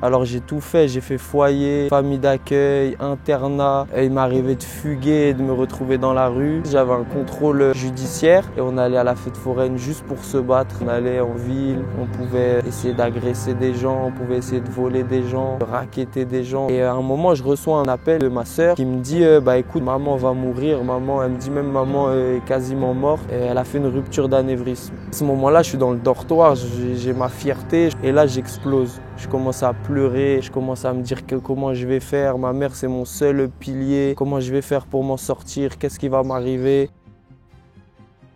Alors j'ai tout fait, j'ai fait foyer, famille d'accueil, internat. Il m'arrivait de fuguer et de me retrouver dans la rue. J'avais un contrôle judiciaire et on allait à la fête foraine juste pour se battre. On allait en ville, on pouvait essayer d'agresser des gens, on pouvait essayer de voler des gens, de racketter des gens. Et à un moment, je reçois un appel de ma sœur qui me dit écoute, maman va mourir. Maman, elle me dit même maman est quasiment morte. Et elle a fait une rupture d'anévrisme. À ce moment-là, je suis dans le dortoir, j'ai ma fierté et là j'explose. Je commence à pleurer, je commence à me dire comment je vais faire. Ma mère, c'est mon seul pilier. Comment je vais faire pour m'en sortir? Qu'est-ce qui va m'arriver?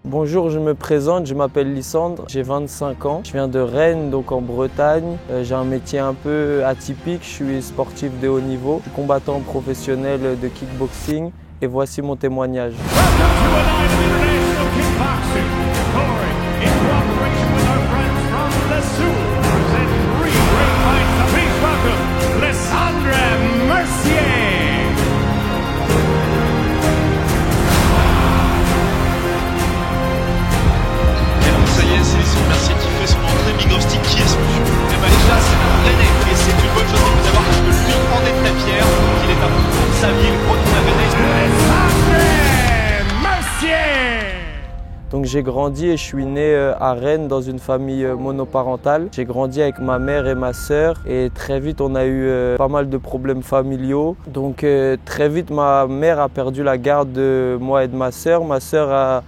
Bonjour, je me présente, je m'appelle Lysandre, j'ai 25 ans. Je viens de Rennes, donc en Bretagne. J'ai un métier un peu atypique, je suis sportif de haut niveau. Je suis combattant professionnel de kickboxing et voici mon témoignage. Donc j'ai grandi et je suis né à Rennes dans une famille monoparentale. J'ai grandi avec ma mère et ma sœur et très vite on a eu pas mal de problèmes familiaux. Donc très vite ma mère a perdu la garde de moi et de ma sœur. Ma sœur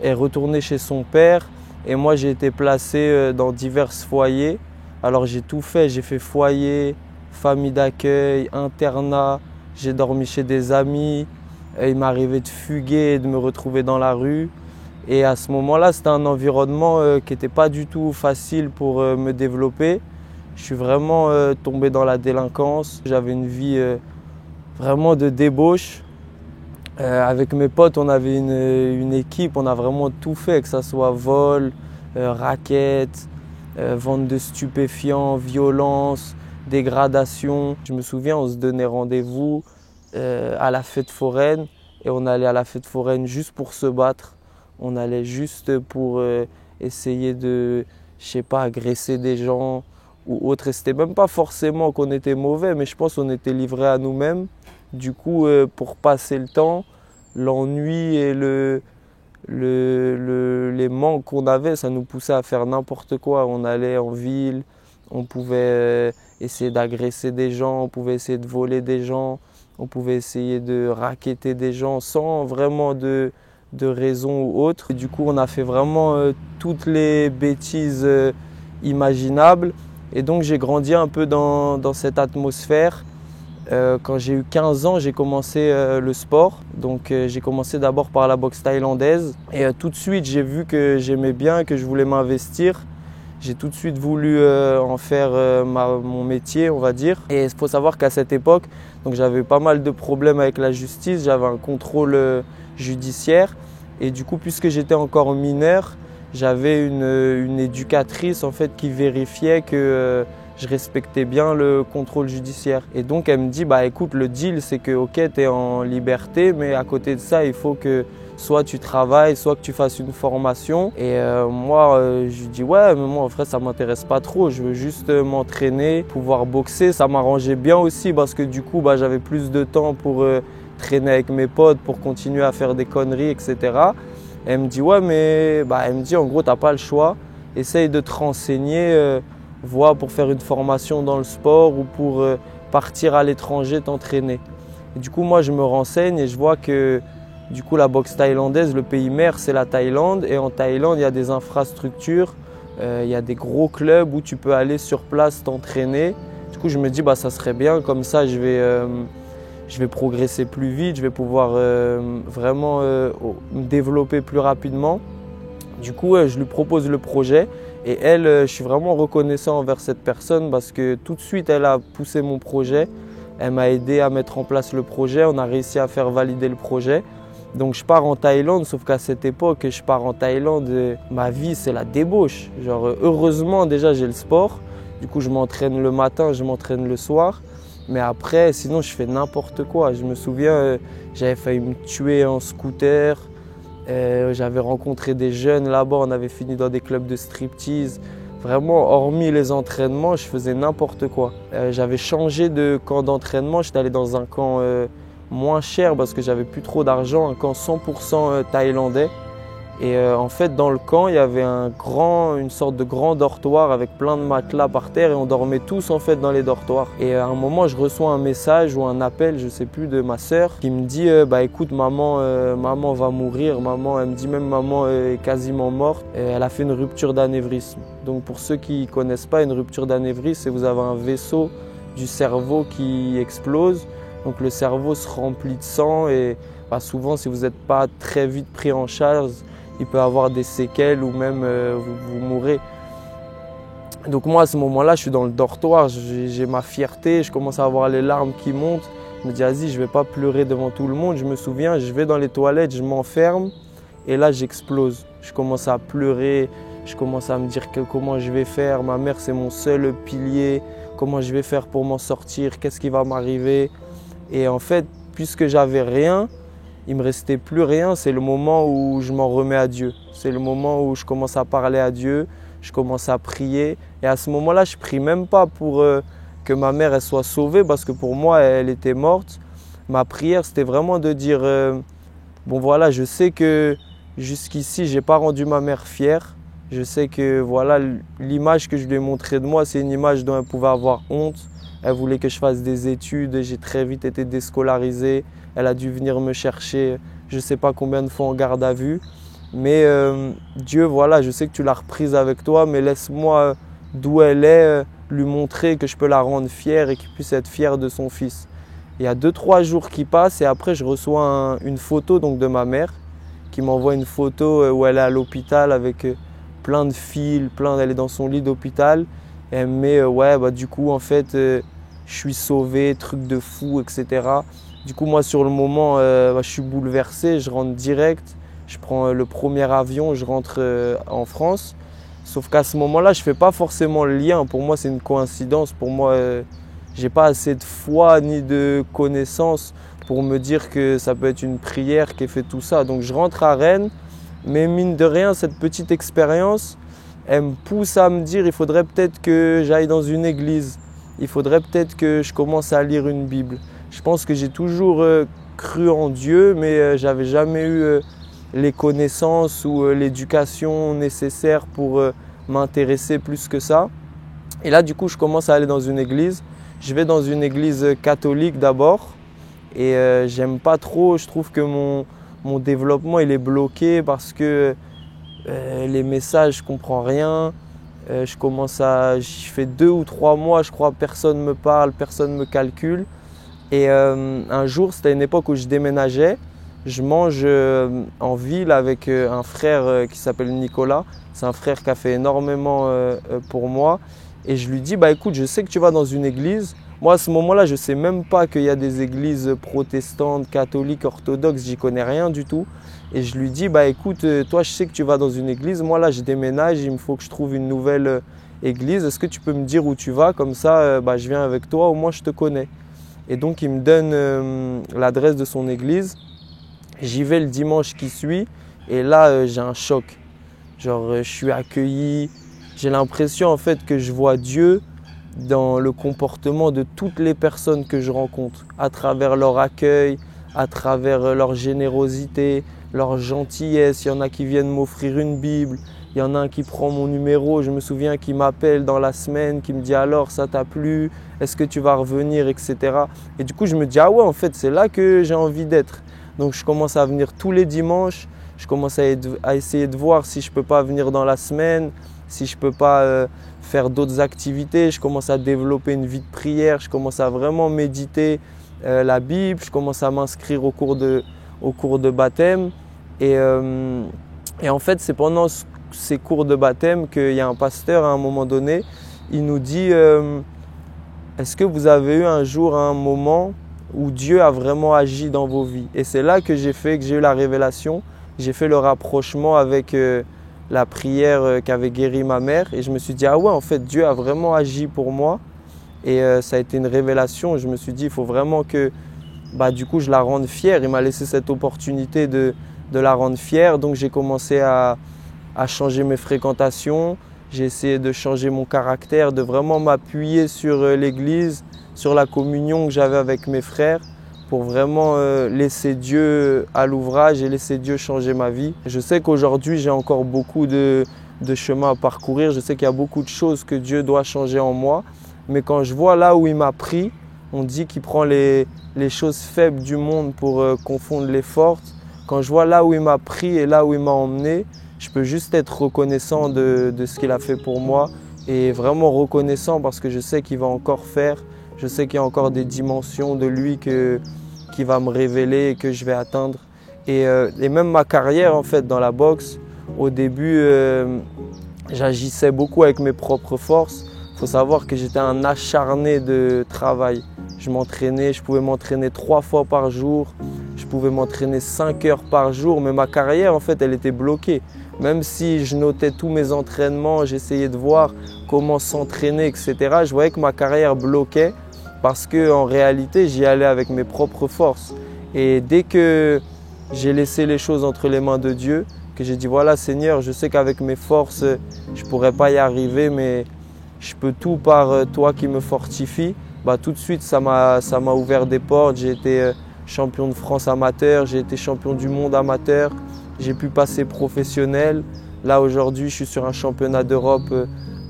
est retournée chez son père et moi j'ai été placé dans divers foyers. Alors j'ai tout fait, j'ai fait foyer, famille d'accueil, internat, j'ai dormi chez des amis. Il m'arrivait de fuguer et de me retrouver dans la rue. Et à ce moment-là, c'était un environnement qui n'était pas du tout facile pour me développer. Je suis vraiment tombé dans la délinquance. J'avais une vie vraiment de débauche. Avec mes potes, on avait une équipe, on a vraiment tout fait, que ce soit vol, racket, vente de stupéfiants, violence, dégradation. Je me souviens, on se donnait rendez-vous à la fête foraine et on allait à la fête foraine juste pour se battre. On allait juste pour essayer de, agresser des gens ou autre. Et c'était même pas forcément qu'on était mauvais, mais je pense qu'on était livrés à nous-mêmes. Du coup, pour passer le temps, l'ennui et les manques qu'on avait, ça nous poussait à faire n'importe quoi. On allait en ville, on pouvait essayer d'agresser des gens, on pouvait essayer de voler des gens, on pouvait essayer de racketter des gens sans vraiment de raison ou autre. Et du coup, on a fait vraiment toutes les bêtises imaginables. Et donc, j'ai grandi un peu dans cette atmosphère. Quand j'ai eu 15 ans, j'ai commencé le sport. Donc, j'ai commencé d'abord par la boxe thaïlandaise. Et tout de suite, j'ai vu que j'aimais bien, que je voulais m'investir. J'ai tout de suite voulu en faire mon métier, on va dire. Et il faut savoir qu'à cette époque, donc j'avais pas mal de problèmes avec la justice. J'avais un contrôle judiciaire. Et du coup, puisque j'étais encore mineur, j'avais une éducatrice en fait qui vérifiait que je respectais bien le contrôle judiciaire. Et donc elle me dit écoute, le deal c'est que ok, tu es en liberté, mais à côté de ça, il faut que soit tu travailles, soit que tu fasses une formation. Et moi, je lui dis ouais, mais moi en vrai ça m'intéresse pas trop, je veux juste m'entraîner, pouvoir boxer. Ça m'arrangeait bien aussi parce que du coup j'avais plus de temps pour traîner avec mes potes, pour continuer à faire des conneries, etc. Et elle me dit ouais, mais elle me dit en gros t'as pas le choix, essaye de te renseigner, vois pour faire une formation dans le sport ou pour partir à l'étranger t'entraîner. Et du coup moi je me renseigne et je vois que du coup la boxe thaïlandaise, le pays mère c'est la Thaïlande, et en Thaïlande il y a des infrastructures, il y a des gros clubs où tu peux aller sur place t'entraîner. Du coup je me dis ça serait bien, comme ça je vais progresser plus vite, je vais pouvoir vraiment me développer plus rapidement. Du coup, je lui propose le projet et elle, je suis vraiment reconnaissant envers cette personne parce que tout de suite, elle a poussé mon projet. Elle m'a aidé à mettre en place le projet. On a réussi à faire valider le projet. Donc, je pars en Thaïlande, sauf qu'à cette époque, je pars en Thaïlande, ma vie, c'est la débauche. Genre, heureusement, déjà, j'ai le sport. Du coup, je m'entraîne le matin, je m'entraîne le soir. Mais après, sinon, je fais n'importe quoi. Je me souviens, j'avais failli me tuer en scooter. J'avais rencontré des jeunes là-bas. On avait fini dans des clubs de striptease. Vraiment, hormis les entraînements, je faisais n'importe quoi. J'avais changé de camp d'entraînement, j'étais allé dans un camp moins cher parce que j'avais plus trop d'argent, un camp 100% thaïlandais. Et en fait, dans le camp, il y avait une sorte de grand dortoir avec plein de matelas par terre et on dormait tous en fait dans les dortoirs. Et à un moment, je reçois un message ou un appel, je sais plus, de ma sœur qui me dit bah écoute, maman va mourir. Maman, elle me dit même maman est quasiment morte. Et elle a fait une rupture d'anévrisme. Donc pour ceux qui ne connaissent pas, une rupture d'anévrisme, c'est que vous avez un vaisseau du cerveau qui explose. Donc le cerveau se remplit de sang et bah, souvent, si vous n'êtes pas très vite pris en charge, il peut avoir des séquelles ou même vous mourrez. Donc moi, à ce moment-là, je suis dans le dortoir, j'ai ma fierté, je commence à avoir les larmes qui montent. Je me dis, vas-y, je ne vais pas pleurer devant tout le monde. Je me souviens, je vais dans les toilettes, je m'enferme et là, j'explose. Je commence à pleurer, je commence à me dire comment je vais faire. Ma mère, c'est mon seul pilier. Comment je vais faire pour m'en sortir? Qu'est-ce qui va m'arriver? Et en fait, puisque j'avais rien, il ne me restait plus rien, c'est le moment où je m'en remets à Dieu. C'est le moment où je commence à parler à Dieu, je commence à prier. Et à ce moment-là, je ne prie même pas pour que ma mère elle soit sauvée parce que pour moi, elle était morte. Ma prière, c'était vraiment de dire, bon voilà, je sais que jusqu'ici, je n'ai pas rendu ma mère fière. Je sais que voilà, l'image que je lui ai montrée de moi, c'est une image dont elle pouvait avoir honte. Elle voulait que je fasse des études, j'ai très vite été déscolarisé. Elle a dû venir me chercher, je ne sais pas combien de fois en garde à vue. Mais Dieu, voilà, je sais que tu l'as reprise avec toi, mais laisse-moi, d'où elle est, lui montrer que je peux la rendre fière et qu'il puisse être fier de son fils. Il y a 2-3 jours qui passent et après je reçois une photo donc, de ma mère qui m'envoie une photo où elle est à l'hôpital avec plein de fils, elle est dans son lit d'hôpital. Et elle me met, ouais, bah, du coup, en fait, je suis sauvé, truc de fou, etc. Du coup, moi, sur le moment, je suis bouleversé, je rentre direct. Je prends le premier avion, je rentre en France. Sauf qu'à ce moment-là, je ne fais pas forcément le lien. Pour moi, c'est une coïncidence. Pour moi, je n'ai pas assez de foi ni de connaissance pour me dire que ça peut être une prière qui fait tout ça. Donc, je rentre à Rennes. Mais mine de rien, cette petite expérience, elle me pousse à me dire il faudrait peut-être que j'aille dans une église. Il faudrait peut-être que je commence à lire une Bible. Je pense que j'ai toujours cru en Dieu, mais j'avais jamais eu les connaissances ou l'éducation nécessaire pour m'intéresser plus que ça. Et là, du coup, je commence à aller dans une église. Je vais dans une église catholique d'abord et j'aime pas trop. Je trouve que mon développement il est bloqué parce que les messages, je comprends rien. Je fais 2 ou 3 mois, je crois, personne me parle, personne me calcule. Et un jour, c'était une époque où je déménageais. Je mange en ville avec un frère qui s'appelle Nicolas. C'est un frère qui a fait énormément pour moi. Et je lui dis, bah écoute, je sais que tu vas dans une église. Moi, à ce moment-là, je ne sais même pas qu'il y a des églises protestantes, catholiques, orthodoxes. J'y connais rien du tout. Et je lui dis, bah écoute, toi, je sais que tu vas dans une église. Moi, là, je déménage. Il me faut que je trouve une nouvelle église. Est-ce que tu peux me dire où tu vas? Comme ça, je viens avec toi. Au moins, je te connais. Et donc, il me donne l'adresse de son église. J'y vais le dimanche qui suit. Et là, j'ai un choc. Genre, je suis accueilli. J'ai l'impression, en fait, que je vois Dieu dans le comportement de toutes les personnes que je rencontre, à travers leur accueil, à travers leur générosité, leur gentillesse. Il y en a qui viennent m'offrir une Bible, il y en a un qui prend mon numéro, je me souviens qui m'appelle dans la semaine, qui me dit alors ça t'a plu, est-ce que tu vas revenir, etc. Et du coup je me dis ah ouais en fait c'est là que j'ai envie d'être. Donc je commence à venir tous les dimanches, je commence à essayer de voir si je ne peux pas venir dans la semaine, si je ne peux pas faire d'autres activités. Je commence à développer une vie de prière, je commence à vraiment méditer la Bible, je commence à m'inscrire au cours de baptême. Et en fait, c'est pendant ces cours de baptême qu'il y a un pasteur à un moment donné, il nous dit est-ce que vous avez eu un jour un moment où Dieu a vraiment agi dans vos vies? Et c'est là que j'ai eu la révélation, j'ai fait le rapprochement avec la prière qui avait guéri ma mère et je me suis dit ah ouais en fait Dieu a vraiment agi pour moi et ça a été une révélation. Je me suis dit il faut vraiment que du coup je la rende fière. Il m'a laissé cette opportunité de la rendre fière, donc j'ai commencé à changer mes fréquentations. J'ai essayé de changer mon caractère, de vraiment m'appuyer sur l'Église, sur la communion que j'avais avec mes frères, pour vraiment laisser Dieu à l'ouvrage et laisser Dieu changer ma vie. Je sais qu'aujourd'hui, j'ai encore beaucoup de chemin à parcourir. Je sais qu'il y a beaucoup de choses que Dieu doit changer en moi. Mais quand je vois là où il m'a pris, on dit qu'il prend les choses faibles du monde pour confondre les fortes. Quand je vois là où il m'a pris et là où il m'a emmené, je peux juste être reconnaissant de ce qu'il a fait pour moi et vraiment reconnaissant parce que je sais qu'il va encore faire. Je sais qu'il y a encore des dimensions de lui qui va me révéler et que je vais atteindre. Et même ma carrière en fait dans la boxe, au début, j'agissais beaucoup avec mes propres forces. Il faut savoir que j'étais un acharné de travail. Je m'entraînais, je pouvais m'entraîner 3 fois par jour. Je pouvais m'entraîner 5 heures par jour, mais ma carrière, en fait, elle était bloquée. Même si je notais tous mes entraînements, j'essayais de voir comment s'entraîner, etc., je voyais que ma carrière bloquait parce qu'en réalité, j'y allais avec mes propres forces. Et dès que j'ai laissé les choses entre les mains de Dieu, que j'ai dit, voilà Seigneur, je sais qu'avec mes forces, je ne pourrais pas y arriver, mais je peux tout par toi qui me fortifie. Bah, tout de suite, ça m'a ouvert des portes. J'ai été champion de France amateur, j'ai été champion du monde amateur, j'ai pu passer professionnel. Là, aujourd'hui, je suis sur un championnat d'Europe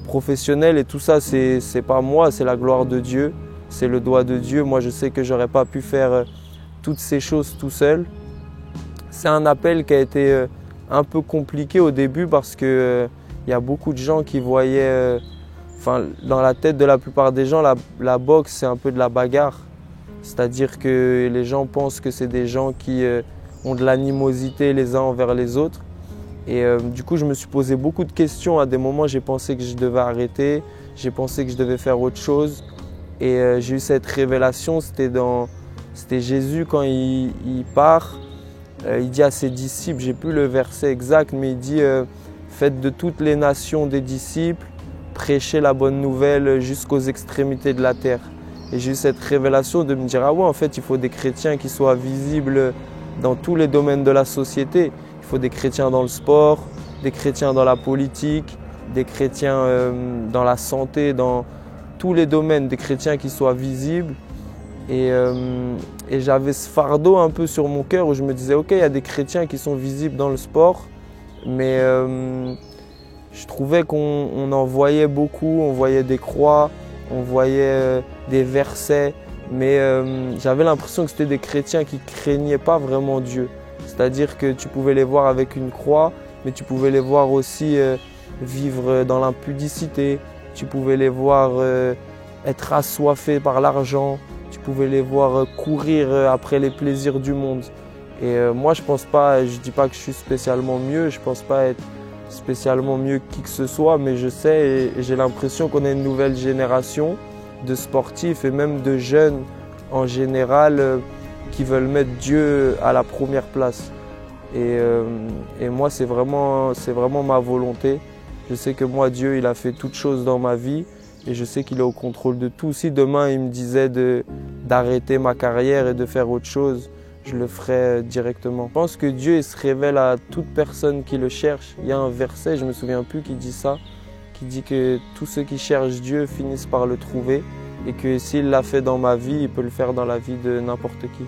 professionnel et tout ça, c'est pas moi, c'est la gloire de Dieu, c'est le doigt de Dieu. Moi, je sais que j'aurais pas pu faire toutes ces choses tout seul. C'est un appel qui a été un peu compliqué au début parce que y a beaucoup de gens qui voyaient, dans la tête de la plupart des gens, la boxe, c'est un peu de la bagarre. C'est-à-dire que les gens pensent que c'est des gens qui ont de l'animosité les uns envers les autres. Et du coup, je me suis posé beaucoup de questions. À des moments, j'ai pensé que je devais arrêter. J'ai pensé que je devais faire autre chose. Et j'ai eu cette révélation. C'était Jésus quand il part. Il dit à ses disciples, j'ai plus le verset exact, mais il dit faites de toutes les nations des disciples, prêchez la bonne nouvelle jusqu'aux extrémités de la terre. Et j'ai eu cette révélation de me dire, ah ouais, en fait, il faut des chrétiens qui soient visibles dans tous les domaines de la société. Il faut des chrétiens dans le sport, des chrétiens dans la politique, des chrétiens dans la santé, dans tous les domaines, des chrétiens qui soient visibles. Et j'avais ce fardeau un peu sur mon cœur où je me disais, ok, il y a des chrétiens qui sont visibles dans le sport, mais je trouvais qu'on en voyait beaucoup, on voyait des croix, on voyait des versets, mais j'avais l'impression que c'était des chrétiens qui craignaient pas vraiment Dieu. C'est-à-dire que tu pouvais les voir avec une croix, mais tu pouvais les voir aussi vivre dans l'impudicité, tu pouvais les voir être assoiffés par l'argent, tu pouvais les voir courir après les plaisirs du monde. Et moi, je dis pas que je suis spécialement mieux, je pense pas être spécialement mieux que qui que ce soit, mais je sais et j'ai l'impression qu'on a une nouvelle génération de sportifs et même de jeunes en général qui veulent mettre Dieu à la première place. Et moi, c'est vraiment ma volonté. Je sais que moi, Dieu, il a fait toutes choses dans ma vie et je sais qu'il est au contrôle de tout. Si demain, il me disait d'arrêter ma carrière et de faire autre chose, je le ferai directement. Je pense que Dieu il se révèle à toute personne qui le cherche. Il y a un verset, je ne me souviens plus, qui dit ça, qui dit que tous ceux qui cherchent Dieu finissent par le trouver et que s'il l'a fait dans ma vie, il peut le faire dans la vie de n'importe qui.